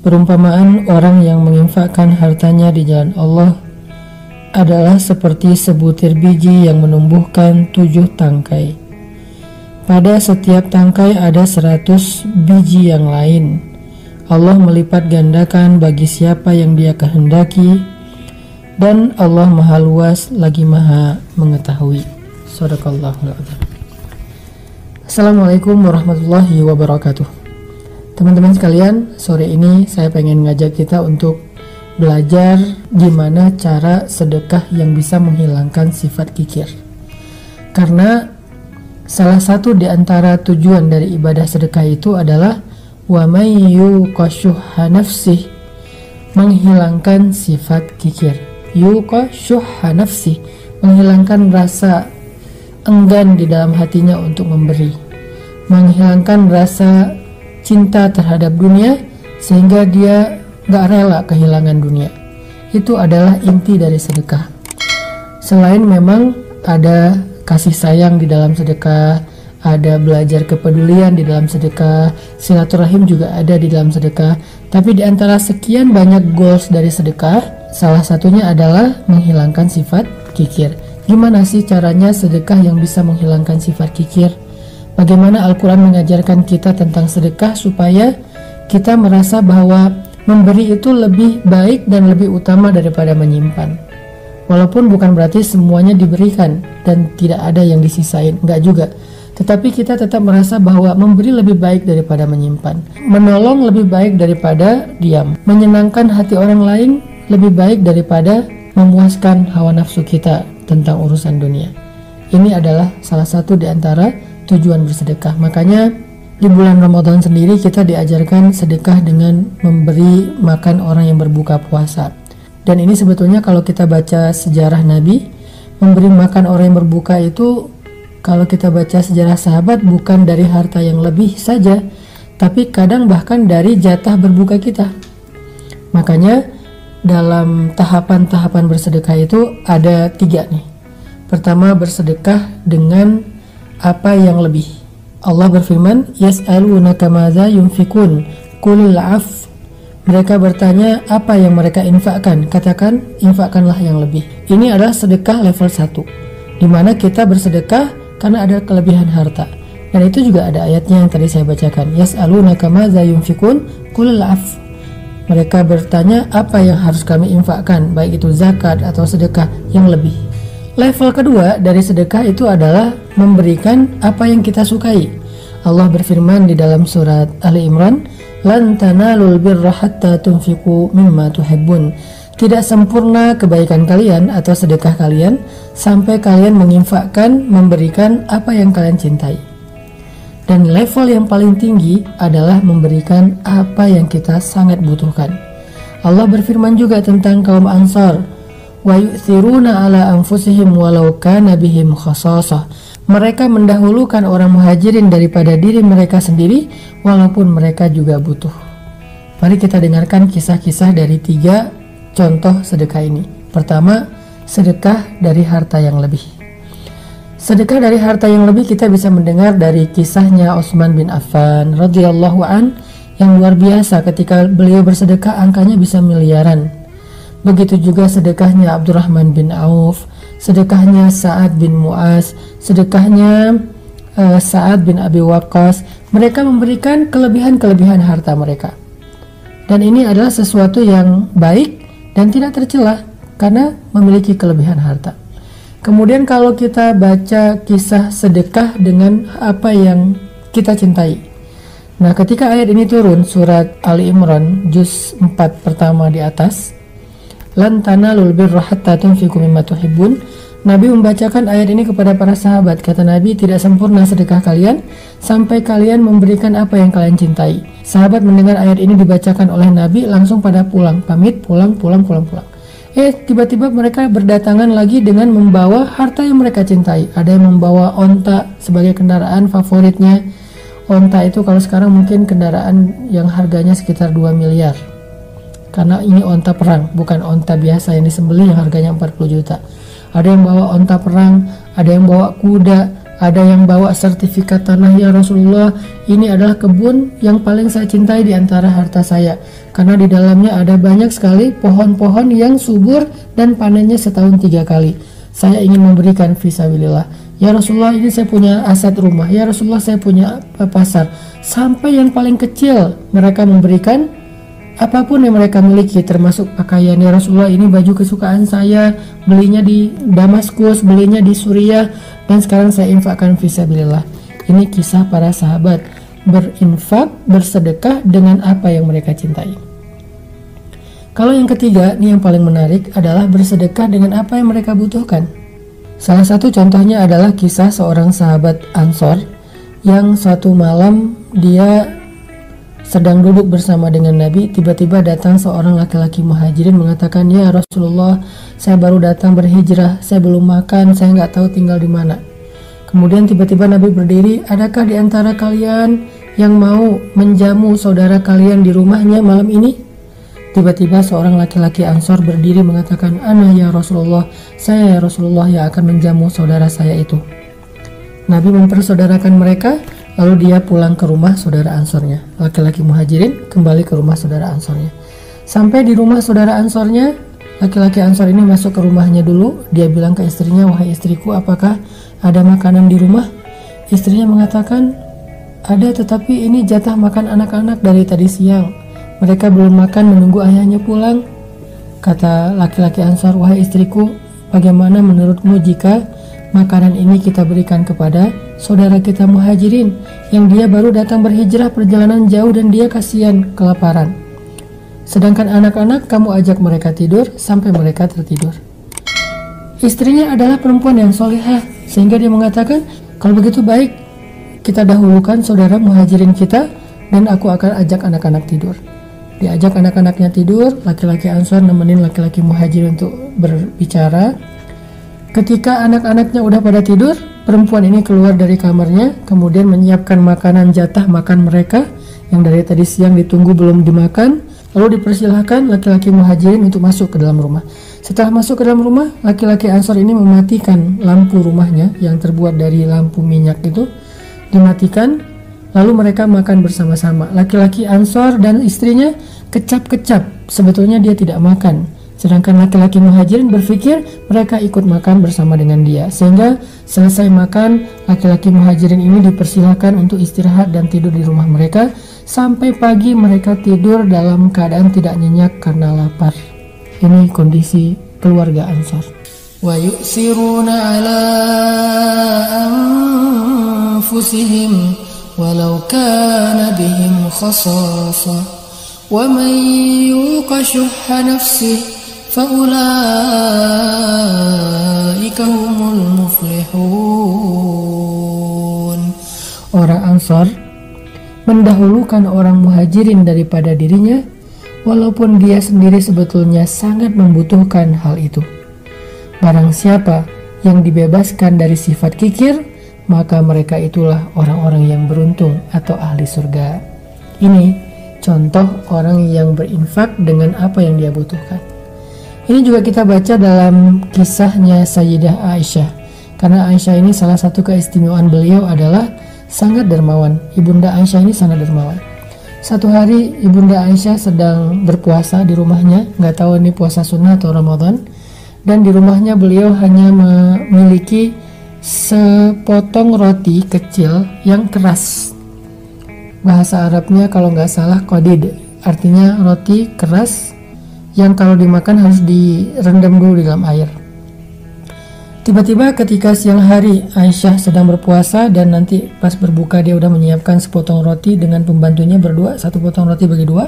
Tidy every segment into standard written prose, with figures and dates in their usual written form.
Perumpamaan orang yang menginfakkan hartanya di jalan Allah adalah seperti sebutir biji yang menumbuhkan 7 tangkai. Pada setiap tangkai ada 100 biji yang lain. Allah melipat gandakan bagi siapa yang Dia kehendaki, dan Allah Maha Luas lagi Maha Mengetahui. Shadaqallahul adzim. Assalamualaikum warahmatullahi wabarakatuh. Teman-teman sekalian, sore ini saya pengen ngajak kita untuk belajar gimana cara sedekah yang bisa menghilangkan sifat kikir. Karena salah satu di antara tujuan dari ibadah sedekah itu adalah wa may yuqashuha nafsih, menghilangkan sifat kikir. Yuqashuha nafsih, menghilangkan rasa enggan di dalam hatinya untuk memberi, menghilangkan rasa cinta terhadap dunia sehingga dia gak rela kehilangan dunia. Itu adalah inti dari sedekah. Selain memang ada kasih sayang di dalam sedekah, ada belajar kepedulian di dalam sedekah, silaturahim juga ada di dalam sedekah. Tapi di antara sekian banyak goals dari sedekah, salah satunya adalah menghilangkan sifat kikir. Gimana sih caranya sedekah yang bisa menghilangkan sifat kikir? Bagaimana Al-Quran mengajarkan kita tentang sedekah supaya kita merasa bahwa memberi itu lebih baik dan lebih utama daripada menyimpan. Walaupun bukan berarti semuanya diberikan dan tidak ada yang disisain, enggak juga. Tetapi kita tetap merasa bahwa memberi lebih baik daripada menyimpan. Menolong lebih baik daripada diam. Menyenangkan hati orang lain lebih baik daripada memuaskan hawa nafsu kita tentang urusan dunia. Ini adalah salah satu di antara tujuan bersedekah. Makanya di bulan Ramadan sendiri kita diajarkan sedekah dengan memberi makan orang yang berbuka puasa. Dan ini sebetulnya kalau kita baca sejarah Nabi, memberi makan orang yang berbuka itu, kalau kita baca sejarah sahabat, bukan dari harta yang lebih saja, tapi kadang bahkan dari jatah berbuka kita. Makanya dalam tahapan-tahapan bersedekah itu ada 3 nih. Pertama, bersedekah dengan apa yang lebih. Allah berfirman, yas'alunaka madza yunfikun qulil 'af. Mereka bertanya apa yang mereka infakkan, katakan infakkanlah yang lebih. Ini adalah sedekah level 1, di mana kita bersedekah karena ada kelebihan harta. Dan itu juga ada ayatnya yang tadi saya bacakan, yas'alunaka madza yunfikun qulil 'af. Mereka bertanya apa yang harus kami infakkan, baik itu zakat atau sedekah yang lebih. Level kedua dari sedekah itu adalah memberikan apa yang kita sukai. Allah berfirman di dalam surat Ali Imran, "Lan tanalul birra hatta tunfiqu mimma tuhibbun." Tidak sempurna kebaikan kalian atau sedekah kalian sampai kalian menginfakkan, memberikan apa yang kalian cintai. Dan level yang paling tinggi adalah memberikan apa yang kita sangat butuhkan. Allah berfirman juga tentang kaum Ansar, wa yu'thiruna ala anfusihim walau kana bihim khasasah. Mereka mendahulukan orang muhajirin daripada diri mereka sendiri walaupun mereka juga butuh. Mari kita dengarkan kisah-kisah dari 3 contoh sedekah ini. Pertama, sedekah dari harta yang lebih. Sedekah dari harta yang lebih kita bisa mendengar dari kisahnya Utsman bin Affan radhiyallahu an yang luar biasa. Ketika beliau bersedekah angkanya bisa miliaran. Begitu juga sedekahnya Abdurrahman bin Auf, sedekahnya Sa'ad bin Mu'az, sedekahnya Sa'ad bin Abi Waqqas. Mereka memberikan kelebihan-kelebihan harta mereka. Dan ini adalah sesuatu yang baik dan tidak tercela karena memiliki kelebihan harta. Kemudian kalau kita baca kisah sedekah dengan apa yang kita cintai. Nah, ketika ayat ini turun, surat Ali Imran juz 4 pertama di atas, lan tanalul birra hatta tunfiqu mimma tuhibbun. Nabi membacakan ayat ini kepada para sahabat. Kata Nabi, tidak sempurna sedekah kalian sampai kalian memberikan apa yang kalian cintai. Sahabat mendengar ayat ini dibacakan oleh Nabi langsung pada pulang, pamit, pulang. Tiba-tiba mereka berdatangan lagi dengan membawa harta yang mereka cintai. Ada yang membawa onta sebagai kendaraan favoritnya. Onta itu kalau sekarang mungkin kendaraan yang harganya sekitar 2 miliar. Karena ini onta perang, bukan onta biasa yang disembelih yang harganya 40 juta. Ada yang bawa onta perang, ada yang bawa kuda, Ada yang bawa sertifikat tanah, ya Rasulullah, ini adalah kebun yang paling saya cintai di antara harta saya, karena di dalamnya ada banyak sekali pohon-pohon yang subur dan panennya setahun 3 kali. Saya ingin memberikan fisabilillah. Ya Rasulullah, ini saya punya aset rumah. Ya Rasulullah, saya punya pasar. Sampai yang paling kecil mereka memberikan apapun yang mereka miliki, termasuk pakaian. Ya Rasulullah, ini baju kesukaan saya, belinya di Damaskus, belinya di Suriah, dan sekarang saya infakkan fisabilillah. Ini kisah para sahabat berinfak, bersedekah dengan apa yang mereka cintai. Kalau yang ketiga, ini yang paling menarik, adalah bersedekah dengan apa yang mereka butuhkan. Salah satu contohnya adalah kisah seorang sahabat Ansor yang suatu malam dia sedang duduk bersama dengan Nabi. Tiba-tiba datang seorang laki-laki muhajirin mengatakan, "Ya Rasulullah, saya baru datang berhijrah, saya belum makan, saya nggak tahu tinggal di mana." Kemudian tiba-tiba Nabi berdiri, "Adakah di antara kalian yang mau menjamu saudara kalian di rumahnya malam ini?" Tiba-tiba seorang laki-laki Ansor berdiri mengatakan, "Ana ya Rasulullah, saya ya Rasulullah yang akan menjamu saudara saya itu." Nabi mempersaudarakan mereka, lalu dia pulang ke rumah saudara Ansornya. Laki-laki muhajirin kembali ke rumah saudara Ansornya. Sampai di rumah saudara Ansornya, laki-laki Ansor ini masuk ke rumahnya dulu. Dia bilang ke istrinya, "Wahai istriku, apakah ada makanan di rumah?" Istrinya mengatakan, "Ada, tetapi ini jatah makan anak-anak dari tadi siang. Mereka belum makan menunggu ayahnya pulang." Kata laki-laki Ansor, "Wahai istriku, bagaimana menurutmu jika makanan ini kita berikan kepada saudara kita muhajirin yang dia baru datang berhijrah perjalanan jauh dan dia kasihan kelaparan. Sedangkan anak-anak kamu ajak mereka tidur sampai mereka tertidur." Istrinya adalah perempuan yang solehah, sehingga dia mengatakan, "Kalau begitu baik, kita dahulukan saudara muhajirin kita dan aku akan ajak anak-anak tidur." Diajak anak-anaknya tidur, laki-laki Ansor nemenin laki-laki muhajirin untuk berbicara. Ketika anak-anaknya udah pada tidur, perempuan ini keluar dari kamarnya, kemudian menyiapkan makanan jatah makan mereka yang dari tadi siang ditunggu belum dimakan. Lalu dipersilahkan laki-laki muhajirin untuk masuk ke dalam rumah. Setelah masuk ke dalam rumah, laki-laki Ansor ini mematikan lampu rumahnya yang terbuat dari lampu minyak itu, dimatikan. Lalu mereka makan bersama-sama. Laki-laki Ansor dan istrinya kecap-kecap, sebetulnya dia tidak makan. Sedangkan laki-laki muhajirin berpikir mereka ikut makan bersama dengan dia. Sehingga selesai makan, laki-laki muhajirin ini dipersilahkan untuk istirahat dan tidur di rumah mereka. Sampai pagi mereka tidur dalam keadaan tidak nyenyak karena lapar. Ini kondisi keluarga Ansor. Wa yu'siruna ala anfusihim walau kana bihim khasasah wa man yuqa syuhha nafsihi faulaika humul muflihun. Orang Ansor mendahulukan orang muhajirin daripada dirinya, walaupun dia sendiri sebetulnya sangat membutuhkan hal itu. Barang siapa yang dibebaskan dari sifat kikir, maka mereka itulah orang-orang yang beruntung atau ahli surga. Ini contoh orang yang berinfak dengan apa yang dia butuhkan. Ini juga kita baca dalam kisahnya Sayyidah Aisyah. Karena Aisyah ini salah satu keistimewaan beliau adalah sangat dermawan. Ibunda Aisyah ini sangat dermawan. Satu hari Ibunda Aisyah sedang berpuasa di rumahnya, nggak tahu ini puasa sunnah atau Ramadan, dan di rumahnya beliau hanya memiliki sepotong roti kecil yang keras. Bahasa Arabnya kalau nggak salah qadid, artinya roti keras yang kalau dimakan harus direndam dulu di dalam air. Tiba-tiba ketika siang hari Aisyah sedang berpuasa dan nanti pas berbuka dia udah menyiapkan sepotong roti dengan pembantunya berdua, satu potong roti bagi dua.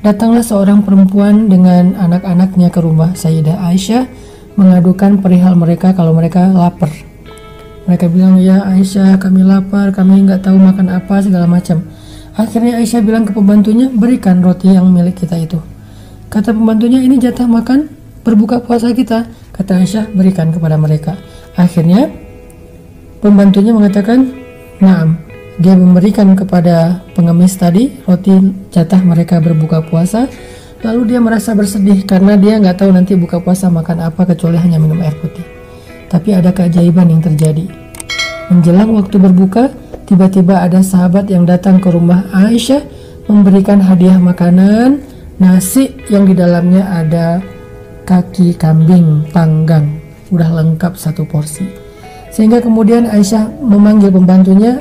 Datanglah seorang perempuan dengan anak-anaknya ke rumah Sayyidah Aisyah mengadukan perihal mereka kalau mereka lapar. Mereka bilang, "Ya Aisyah, kami lapar, kami nggak tahu makan apa, segala macam." Akhirnya Aisyah bilang ke pembantunya, "Berikan roti yang milik kita itu." Kata pembantunya, "Ini jatah makan berbuka puasa kita." Kata Aisyah, "Berikan kepada mereka." Akhirnya pembantunya mengatakan, "Naam." Dia memberikan kepada pengemis tadi roti jatah mereka berbuka puasa. Lalu dia merasa bersedih karena dia nggak tahu nanti buka puasa makan apa kecuali hanya minum air putih. Tapi ada keajaiban yang terjadi. Menjelang waktu berbuka, tiba-tiba ada sahabat yang datang ke rumah Aisyah memberikan hadiah makanan, nasi yang di dalamnya ada kaki kambing panggang, udah lengkap satu porsi. Sehingga kemudian Aisyah memanggil pembantunya,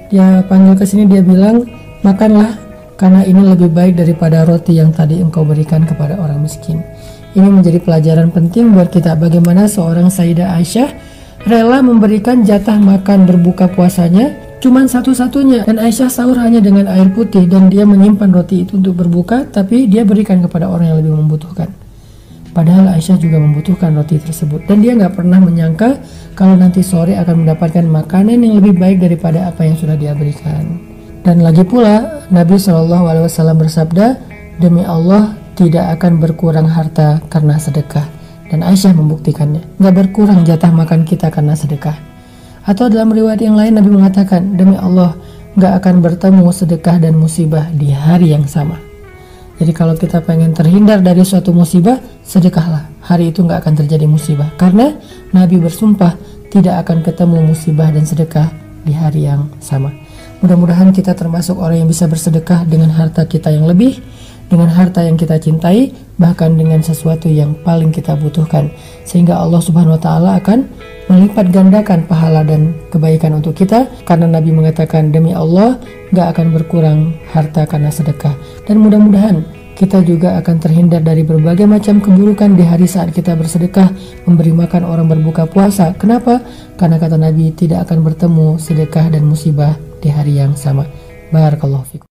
dia panggil ke sini, dia bilang, makanlah karena ini lebih baik daripada roti yang tadi engkau berikan kepada orang miskin. Ini menjadi pelajaran penting buat kita bagaimana seorang Sayyidah Aisyah rela memberikan jatah makan berbuka puasanya cuman satu-satunya, dan Aisyah sahur hanya dengan air putih dan dia menyimpan roti itu untuk berbuka, tapi dia berikan kepada orang yang lebih membutuhkan. Padahal Aisyah juga membutuhkan roti tersebut, dan dia nggak pernah menyangka kalau nanti sore akan mendapatkan makanan yang lebih baik daripada apa yang sudah dia berikan. Dan lagi pula Nabi SAW bersabda, demi Allah tidak akan berkurang harta karena sedekah. Dan Aisyah membuktikannya, nggak berkurang jatah makan kita karena sedekah. Atau dalam riwayat yang lain Nabi mengatakan, demi Allah nggak akan bertemu sedekah dan musibah di hari yang sama. Jadi kalau kita pengen terhindar dari suatu musibah, sedekahlah. Hari itu nggak akan terjadi musibah, karena Nabi bersumpah tidak akan ketemu musibah dan sedekah di hari yang sama. Mudah-mudahan kita termasuk orang yang bisa bersedekah dengan harta kita yang lebih, dengan harta yang kita cintai, bahkan dengan sesuatu yang paling kita butuhkan, sehingga Allah Subhanahu wa Ta'ala akan melipat gandakan pahala dan kebaikan untuk kita, karena Nabi mengatakan, demi Allah gak akan berkurang harta karena sedekah. Dan mudah-mudahan kita juga akan terhindar dari berbagai macam keburukan di hari saat kita bersedekah, memberi makan orang berbuka puasa. Kenapa? Karena kata Nabi tidak akan bertemu sedekah dan musibah di hari yang sama. Barakallahu fikum.